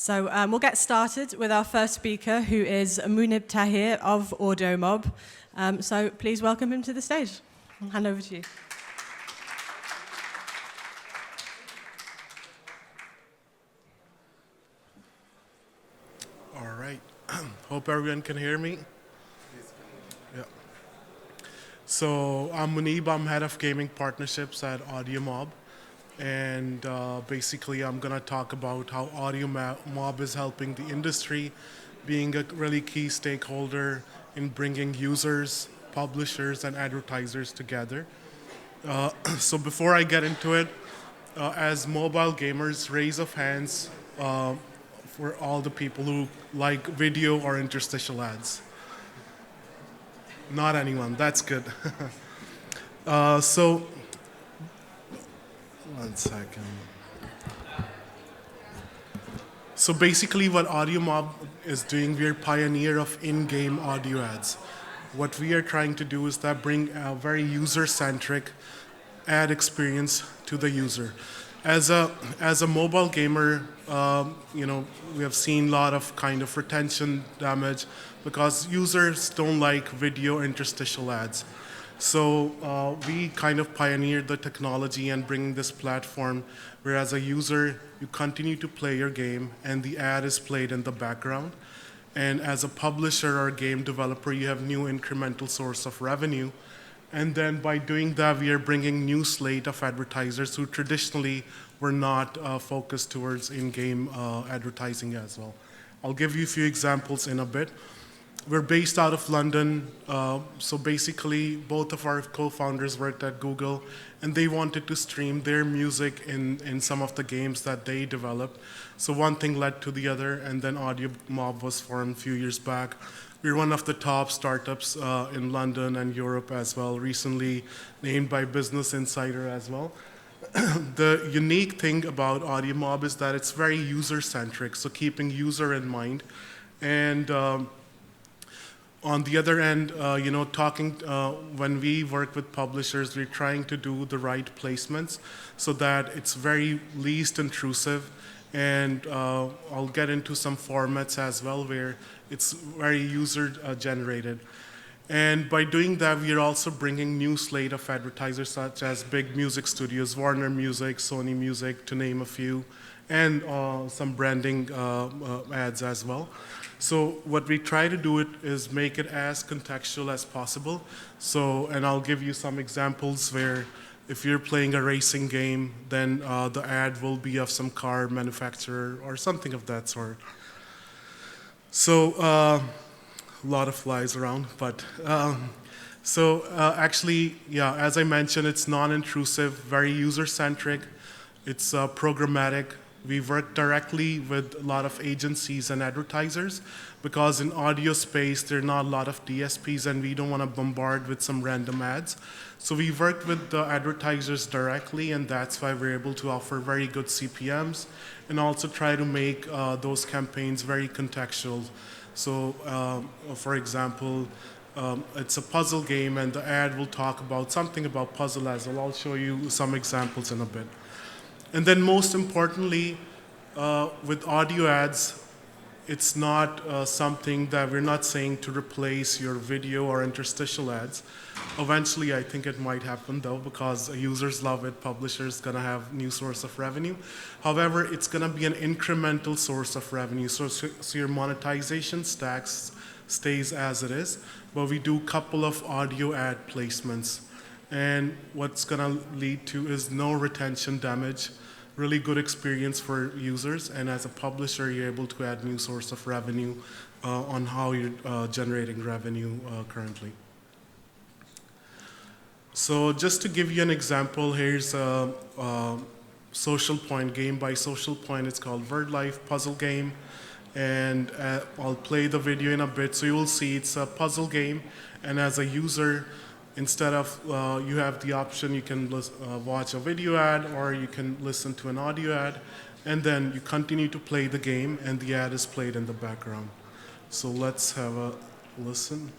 We'll get started with our first speaker, who is Munib Tahir of AudioMob. So please welcome him to the stage. I'll hand over to you. All right. Hope everyone can hear me. Yeah. So I'm Munib. I'm head of gaming partnerships at AudioMob. And basically, I'm going to talk about how AudioMob is helping the industry, being a really key stakeholder in bringing users, publishers, and advertisers together. So before I get into it, as mobile gamers, raise of hands for all the people who like video or interstitial ads. Not anyone. That's good. One second. So basically what AudioMob is doing, we're pioneer of in-game audio ads. What we are trying to do is that bring a very user-centric ad experience to the user. As a mobile gamer, we have seen a lot of kind of retention damage because users don't like video interstitial ads. So we kind of pioneered the technology and bringing this platform where as a user, you continue to play your game and the ad is played in the background. And as a publisher or game developer, you have new incremental source of revenue. And then by doing that, we are bringing new slate of advertisers who traditionally were not focused towards in-game advertising as well. I'll give you a few examples in a bit. We're based out of London, so basically both of our co-founders worked at Google and they wanted to stream their music in some of the games that they developed. So one thing led to the other, and then AudioMob was formed a few years back. We're one of the top startups in London and Europe as well, recently named by Business Insider as well. The unique thing about AudioMob is that it's very user-centric, so keeping user in mind. And on the other end, when we work with publishers, we're trying to do the right placements so that it's very least intrusive. And I'll get into some formats as well where it's very user-generated. And by doing that, we are also bringing new slate of advertisers such as big music studios, Warner Music, Sony Music, to name a few, and some branding ads as well. So what we try to do is make it as contextual as possible. And I'll give you some examples where if you're playing a racing game, then the ad will be of some car manufacturer or something of that sort. So a lot of flies around, but actually, yeah, as I mentioned, it's non-intrusive, very user-centric. It's programmatic. We work directly with a lot of agencies and advertisers because in audio space, there are not a lot of DSPs and we don't want to bombard with some random ads. So we worked with the advertisers directly, and that's why we're able to offer very good CPMs and also try to make those campaigns very contextual. So for example, it's a puzzle game and the ad will talk about something about puzzle as well. I'll show you some examples in a bit. And then most importantly, with audio ads, it's not something that we're not saying to replace your video or interstitial ads. Eventually, I think it might happen though, because users love it, publishers gonna have new source of revenue. However, it's gonna be an incremental source of revenue. So your monetization stays as it is, but we do a couple of audio ad placements. And what's going to lead to is no retention damage, really good experience for users, and as a publisher, you're able to add new source of revenue on how you're generating revenue currently. So just to give you an example, here's a Social Point game by Social Point. It's called Word Life Puzzle Game, and I'll play the video in a bit. So you will see it's a puzzle game, and as a user, instead of, you have the option, you can watch a video ad or you can listen to an audio ad, and then you continue to play the game and the ad is played in the background. So let's have a listen.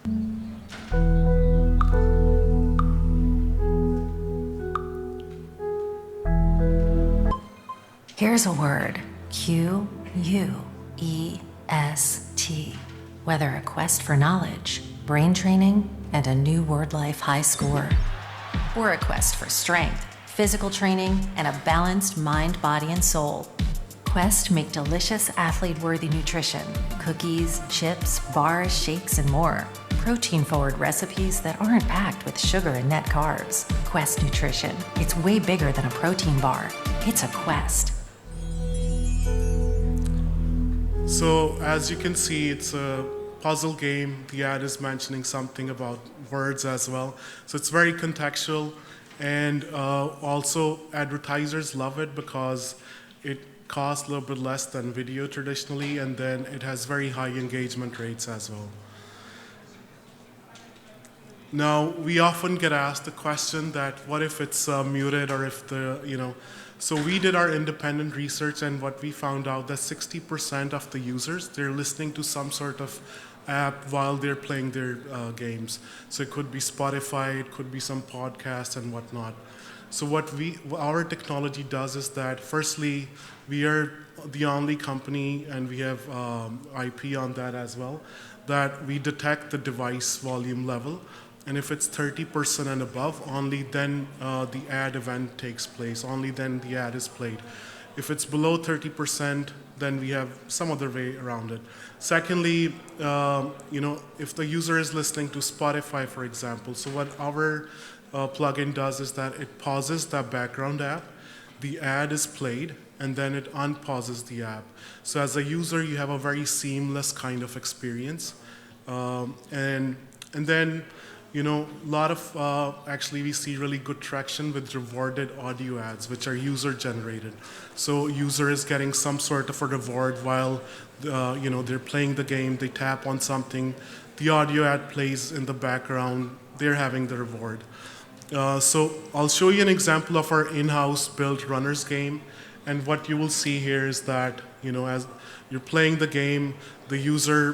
Here's a word, Q Quest. Whether a quest for knowledge, brain training, and a new word life high score, or a quest for strength, physical training, and a balanced mind, body, and soul, Quest make delicious athlete-worthy nutrition, cookies, chips, bars, shakes, and more. Protein-forward recipes that aren't packed with sugar and net carbs. Quest Nutrition. It's way bigger than a protein bar. It's a quest. So as you can see, it's a puzzle game. The ad is mentioning something about words as well. So it's very contextual, and also advertisers love it because it costs a little bit less than video traditionally, and then it has very high engagement rates as well. Now, we often get asked the question that what if it's muted, or if so we did our independent research, and what we found out that 60% of the users, they're listening to some sort of app while they're playing their games. So it could be Spotify, it could be some podcast and whatnot. So what our technology does is that, firstly, we are the only company, and we have IP on that as well, that we detect the device volume level. And if it's 30% and above, only then the ad event takes place, only then the ad is played. If it's below 30%, then we have some other way around it. Secondly, if the user is listening to Spotify, for example, so what our plugin does is that it pauses that background app, the ad is played, and then it unpauses the app. So as a user, you have a very seamless kind of experience. And then, a lot of, actually we see really good traction with rewarded audio ads, which are user-generated. So user is getting some sort of a reward while, they're playing the game, they tap on something, the audio ad plays in the background, they're having the reward. So I'll show you an example of our in-house built runners game. And what you will see here is that, as you're playing the game, the user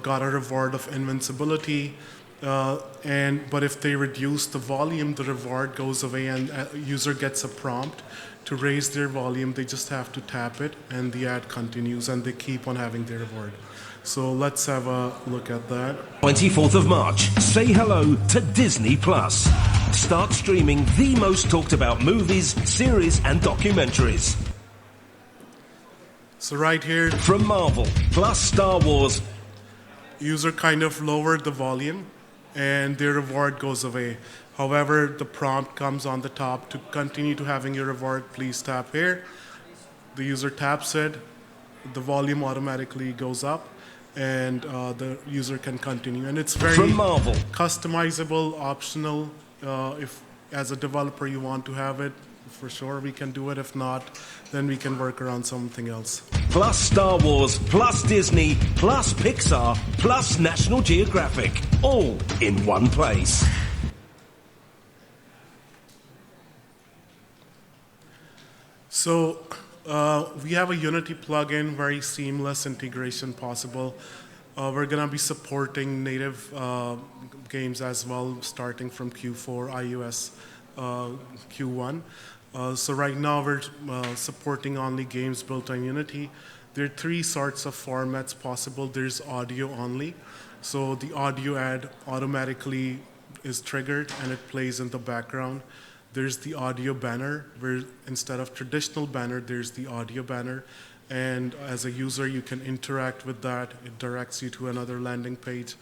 got a reward of invincibility. But if they reduce the volume, the reward goes away, and user gets a prompt to raise their volume. They just have to tap it, and the ad continues, and they keep on having their reward. So let's have a look at that. 24th of March, say hello to Disney Plus. Start streaming the most talked about movies, series, and documentaries. So right here, from Marvel plus Star Wars, user kind of lowered the volume, and their reward goes away. However, the prompt comes on the top: to continue to having your reward, please tap here. The user taps it, the volume automatically goes up, and the user can continue. And it's very customizable, optional. If as a developer you want to have it, for sure we can do it. If not, then we can work around something else. Plus Star Wars, plus Disney, plus Pixar, plus National Geographic, all in one place. So we have a Unity plugin, very seamless integration possible. We're going to be supporting native games as well, starting from Q4, iOS Q1. So right now we're supporting only games built on Unity. There are three sorts of formats possible. There's audio only. So the audio ad automatically is triggered and it plays in the background. There's the audio banner, where instead of traditional banner, there's the audio banner. And as a user, you can interact with that. It directs you to another landing page.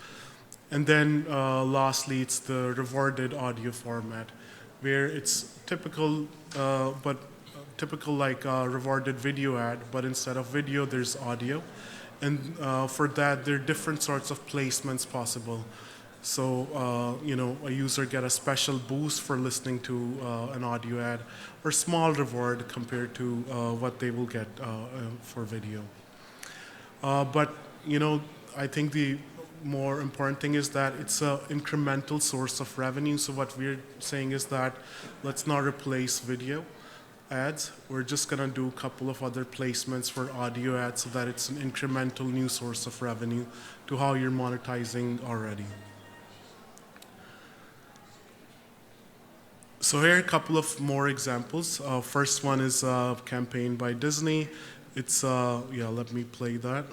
And then lastly, it's the rewarded audio format, where it's typical, like a rewarded video ad, but instead of video, there's audio. And for that, there are different sorts of placements possible. So, a user get a special boost for listening to an audio ad, or small reward compared to what they will get for video. But, I think the more important thing is that it's an incremental source of revenue. So what we're saying is that let's not replace video ads. We're just going to do a couple of other placements for audio ads so that it's an incremental new source of revenue to how you're monetizing already. So here are a couple of more examples. First one is a campaign by Disney. It's, yeah, let me play that.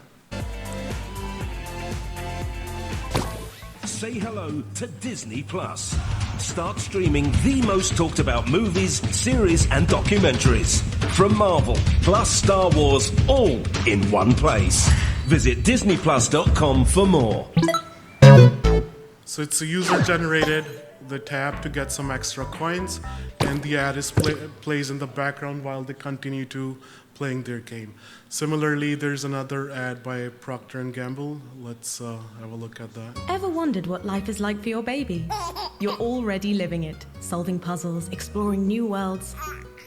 Say hello to Disney Plus. Start streaming the most talked about movies, series, and documentaries. From Marvel, plus Star Wars, all in one place. Visit disneyplus.com for more. So it's a user-generated, the tab to get some extra coins, and the ad is plays in the background while they continue to playing their game. Similarly, there's another ad by Procter & Gamble. Let's have a look at that. Ever wondered what life is like for your baby? You're already living it, solving puzzles, exploring new worlds.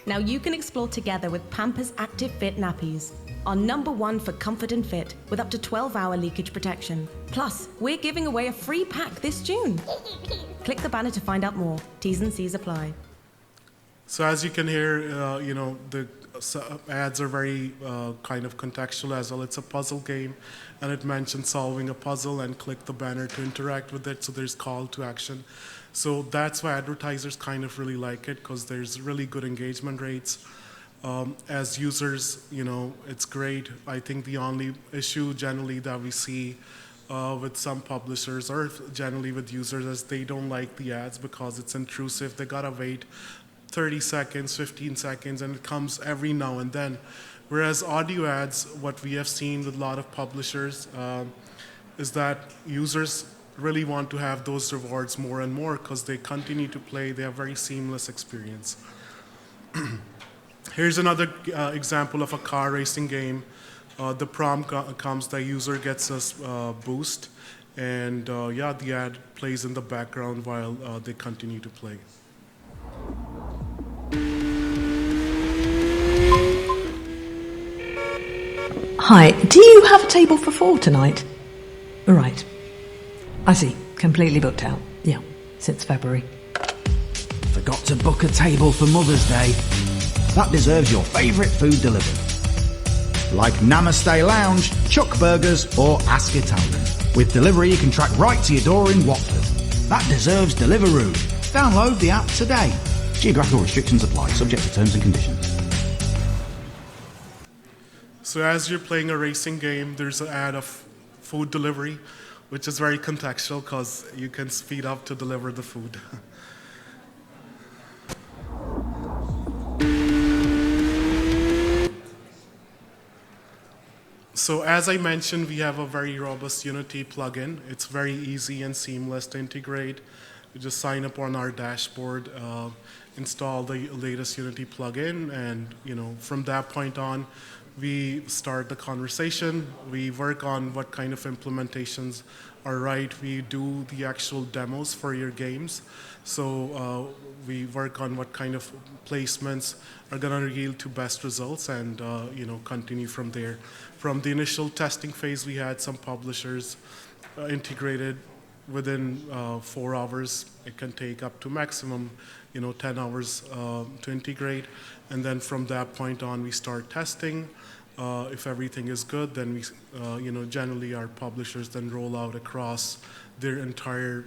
Now you can explore together with Pampers Active Fit nappies. Our #1 for comfort and fit, with up to 12-hour leakage protection. Plus, we're giving away a free pack this June. Click the banner to find out more. T's and C's apply. So as you can hear, you know, the ads are very kind of contextual as well. It's a puzzle game, and it mentions solving a puzzle and click the banner to interact with it, so there's call to action. So that's why advertisers kind of really like it, because there's really good engagement rates. As users, you know, it's great. I think the only issue generally that we see with some publishers or generally with users is they don't like the ads because it's intrusive. They gotta wait 30 seconds, 15 seconds, and it comes every now and then. Whereas audio ads, what we have seen with a lot of publishers is that users really want to have those rewards more and more because they continue to play. They have very seamless experience. Here's another example of a car racing game. The prompt comes, the user gets a boost, and yeah, the ad plays in the background while they continue to play. Hi, do you have a table for 4 tonight? Right. I see. Completely booked out. Yeah, since February. Forgot to book a table for Mother's Day. That deserves your favourite food delivered. Like Namaste Lounge, Chuck Burgers or Ask Italian. With delivery you can track right to your door in Watford. That deserves Deliveroo. Download the app today. Geographical restrictions apply, subject to terms and conditions. So as you're playing a racing game, there's an ad of food delivery, which is very contextual because you can speed up to deliver the food. So as I mentioned, we have a very robust Unity plugin. It's very easy and seamless to integrate. You just sign up on our dashboard, install the latest Unity plugin, and from that point on, we start the conversation. We work on what kind of implementations are right. We do the actual demos for your games. So we work on what kind of placements are going to yield to best results, and continue from there. From the initial testing phase, we had some publishers integrated within 4 hours. It can take up to maximum 10 hours to integrate, and then from that point on we start testing. If everything is good, then we generally our publishers then roll out across their entire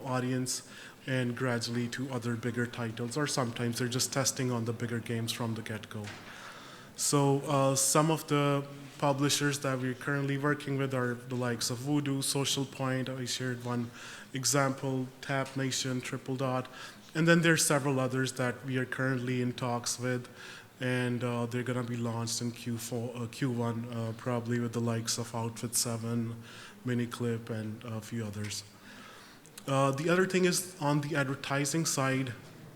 audience and gradually to other bigger titles, or sometimes they're just testing on the bigger games from the get-go. So some of the publishers that we're currently working with are the likes of Voodoo, Social Point. I shared one example, Tap Nation, Triple Dot, and then there's several others that we are currently in talks with, and they're going to be launched in Q1, probably with the likes of Outfit 7, Miniclip, and a few others. The other thing is on the advertising side,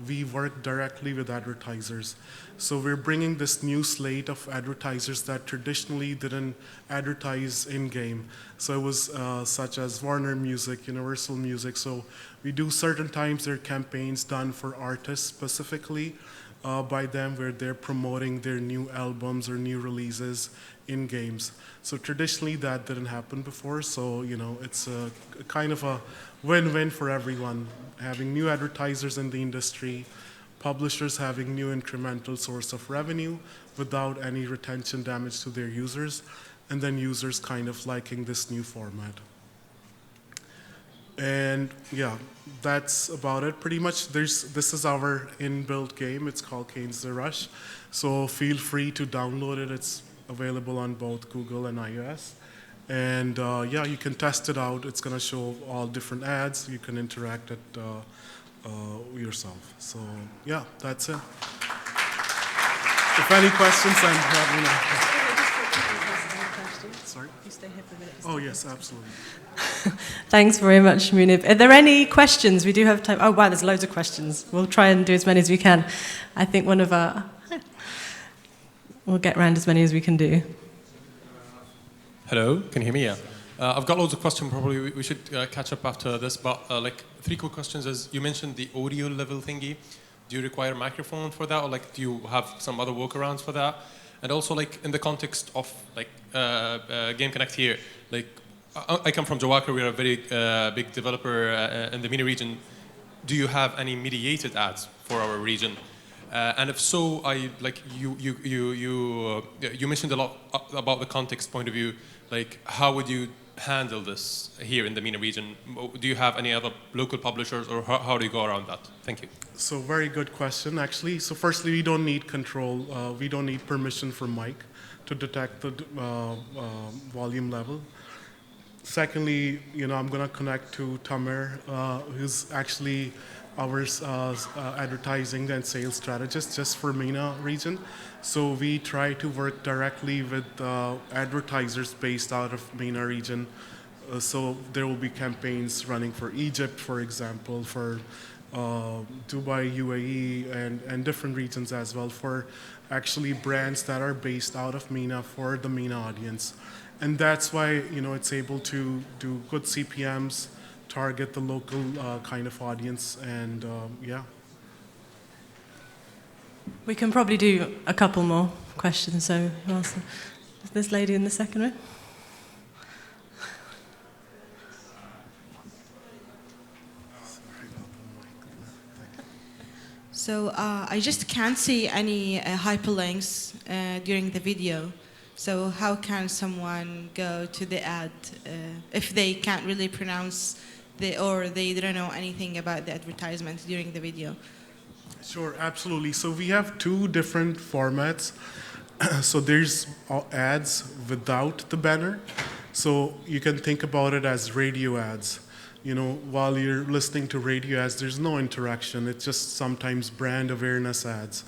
we work directly with advertisers. So we're bringing this new slate of advertisers that traditionally didn't advertise in-game. So it was such as Warner Music, Universal Music. So we do certain times their campaigns done for artists specifically by them, where they're promoting their new albums or new releases in games. So traditionally that didn't happen before. So it's a kind of a win-win for everyone. Having new advertisers in the industry, publishers having new incremental source of revenue without any retention damage to their users, and then users kind of liking this new format. And yeah, that's about it. Pretty much, this is our inbuilt game. It's called Kane's the Rush. So feel free to download it. It's available on both Google and iOS. And yeah, you can test it out. It's going to show all different ads. You can interact it yourself. So yeah, that's it. If any questions, I'm happy. Sorry? You stay here for a minute. Oh, yes, absolutely. Thanks very much, Munib. Are there any questions? We do have time. Oh, wow, there's loads of questions. We'll try and do as many as we can. I think one of our... We'll get around as many as we can do. Hello, can you hear me? Yeah. I've got loads of questions. Probably we should catch up after this. But like 3 quick questions. As you mentioned, the audio level thingy. Do you require a microphone for that, or like do you have some other workarounds for that? And also, like in the context of like Game Connect here, like I come from Jawaka. We're a very big developer in the MENA region. Do you have any mediated ads for our region? And if so, you mentioned a lot about the context point of view. Like, how would you handle this here in the MENA region? Do you have any other local publishers, or how do you go around that? Thank you. So very good question, actually. So firstly, we don't need control. We don't need permission from Mike to detect the volume level. Secondly, I'm going to connect to Tamer, who's actually our advertising and sales strategist just for MENA region. So we try to work directly with advertisers based out of MENA region. So there will be campaigns running for Egypt, for example, for Dubai, UAE, and different regions as well, for actually brands that are based out of MENA for the MENA audience. And that's why it's able to do good CPMs, target the local kind of audience, and yeah. We can probably do a couple more questions. So this lady in the second row. So I just can't see any hyperlinks during the video. So how can someone go to the ad if they can't really pronounce or they don't know anything about the advertisement during the video? Sure, absolutely. So we have 2 different formats. So there's ads without the banner. So you can think about it as radio ads. While you're listening to radio ads, there's no interaction. It's just sometimes brand awareness ads.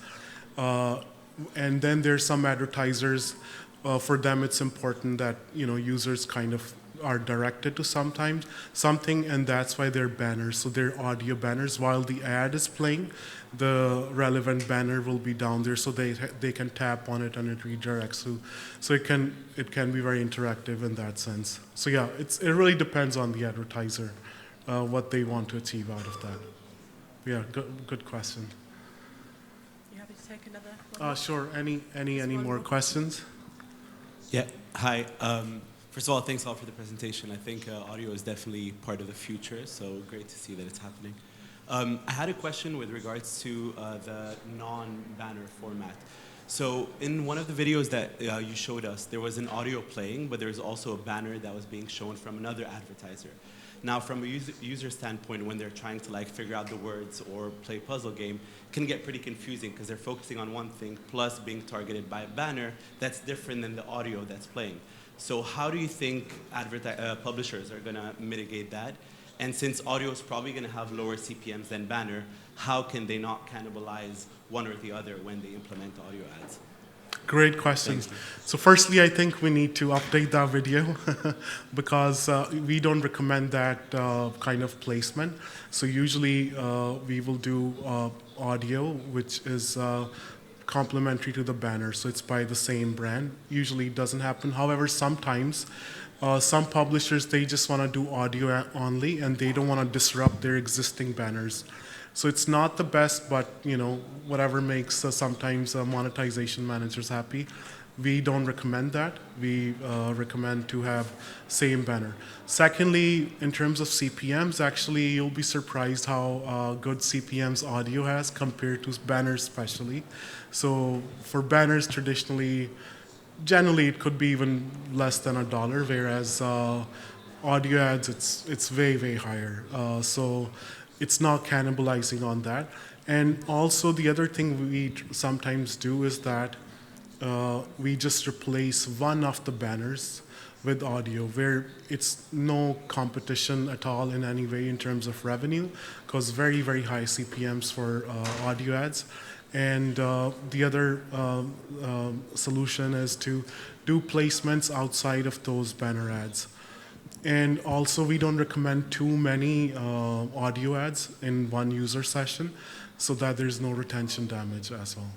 And then there's some advertisers, for them it's important that users kind of are directed to something, and that's why they're banners. So they're audio banners. While the ad is playing, the relevant banner will be down there, so they can tap on it and it redirects. So it can be very interactive in that sense. So yeah, it really depends on the advertiser, what they want to achieve out of that. Yeah, good question. You happy to take another one? Sure. Any more questions? Yeah. Hi. First of all, thanks all for the presentation. I think audio is definitely part of the future, so great to see that it's happening. I had a question with regards to the non-banner format. So in one of the videos that you showed us, there was an audio playing, but there was also a banner that was being shown from another advertiser. Now, from a user standpoint, when they're trying to figure out the words or play a puzzle game, it can get pretty confusing because they're focusing on one thing plus being targeted by a banner that's different than the audio that's playing. So how do you think publishers are going to mitigate that? And since audio is probably going to have lower CPMs than banner, how can they not cannibalize one or the other when they implement audio ads? Great questions. So firstly, I think we need to update that video because we don't recommend that kind of placement. So usually we will do audio, which is complementary to the banner. So it's by the same brand. Usually it doesn't happen. However, sometimes some publishers, they just want to do audio only and they don't want to disrupt their existing banners. So it's not the best, but whatever makes sometimes monetization managers happy. We don't recommend that. We recommend to have same banner. Secondly, in terms of CPMs, actually you'll be surprised how good CPMs audio has compared to banners especially. So for banners generally it could be even less than $1, whereas audio ads, it's way higher. So it's not cannibalizing on that. And also the other thing we sometimes do is that we just replace one of the banners with audio, where it's no competition at all in any way in terms of revenue, because very high CPMs for audio ads. And the other solution is to do placements outside of those banner ads. And also, we don't recommend too many audio ads in one user session, so that there's no retention damage as well.